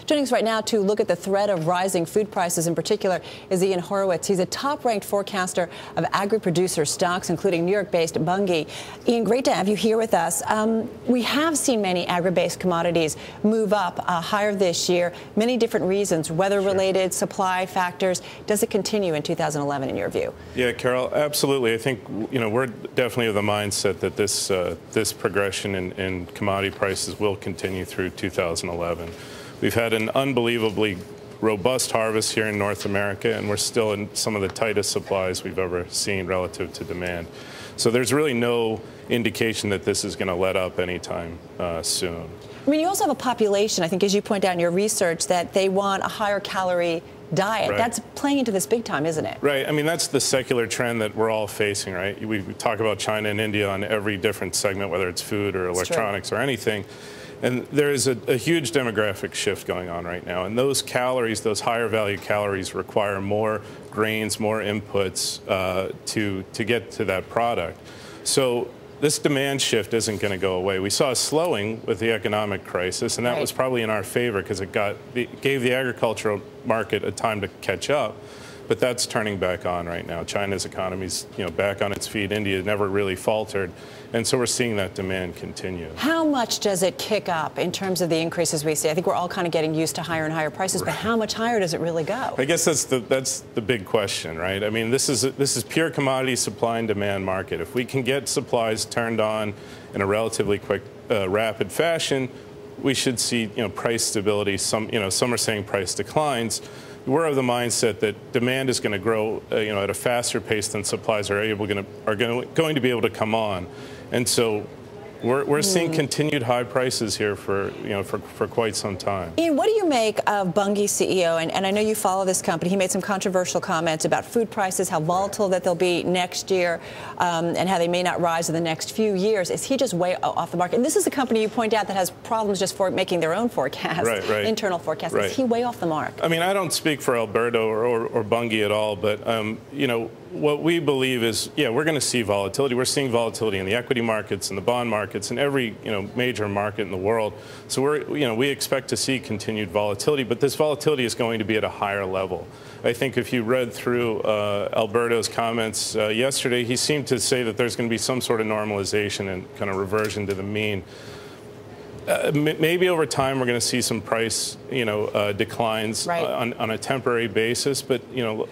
Joining us right now to look at the threat of rising food prices in particular is Ian Horowitz. He's a top-ranked forecaster of agri-producer stocks, including New York-based Bunge. Ian, great to have you here with us. We have seen many agri-based commodities move up higher this year. Many different reasons, weather-related, supply factors. Does it continue in 2011 in your view? Yeah, Carol, absolutely. I think we're definitely of the mindset that this progression in commodity prices will continue through 2011. We've had an unbelievably robust harvest here in North America, and we're still in some of the tightest supplies we've ever seen relative to demand. So there's really no indication that this is going to let up anytime soon. I mean, you also have a population, I think, as you point out in your research, that they want a higher calorie diet. Right. That's playing into this big time, isn't it? Right. I mean, that's the secular trend that we're all facing, right? We talk about China and India on every different segment, whether it's food or electronics or anything. And there is a huge demographic shift going on right now. And those calories, those higher value calories, require more grains, more inputs to get to that product. So this demand shift isn't going to go away. We saw a slowing with the economic crisis, and that was probably in our favor because it gave the agricultural market a time to catch up. But that's turning back on right now. China's economy's back on its feet. India never really faltered, and so we're seeing that demand continue. How much does it kick up in terms of the increases we see? I think we're all kind of getting used to higher and higher prices, but how much higher does it really go? I guess that's the big question, right? I mean, this is pure commodity supply and demand market. If we can get supplies turned on in a relatively quick, rapid fashion, we should see price stability. Some are saying price declines. We're of the mindset that demand is going to grow, at a faster pace than supplies are going to be able to come on, and so we're seeing continued high prices here for quite some time. Ian, what do you make of Bunge's CEO? And I know you follow this company. He made some controversial comments about food prices, how volatile that they'll be next year, and how they may not rise in the next few years. Is he just way off the mark? And this is a company you point out that has problems just for making their own forecasts, internal forecasts. Is he way off the mark? I mean, I don't speak for Alberto or Bunge at all, but what we believe is, we're going to see volatility. We're seeing volatility in the equity markets and the bond markets and every major market in the world. So we expect to see continued volatility, but this volatility is going to be at a higher level. I think if you read through Alberto's comments yesterday, he seemed to say that there's going to be some sort of normalization and kind of reversion to the mean. Maybe over time we're going to see some price, declines on a temporary basis. But,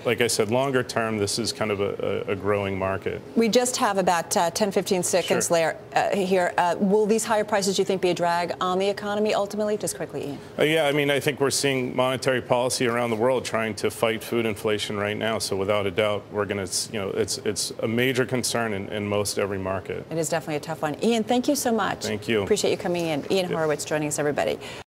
like I said, longer term, this is kind of a growing market. We just have about 10, 15 seconds here. Will these higher prices, do you think, be a drag on the economy ultimately? Just quickly, Ian. Yeah, I mean, I think we're seeing monetary policy around the world trying to fight food inflation right now. So without a doubt, we're going to, it's a major concern in most every market. It is definitely a tough one. Ian, thank you so much. Thank you. Appreciate you coming in. Ian Horowitz joining us, everybody.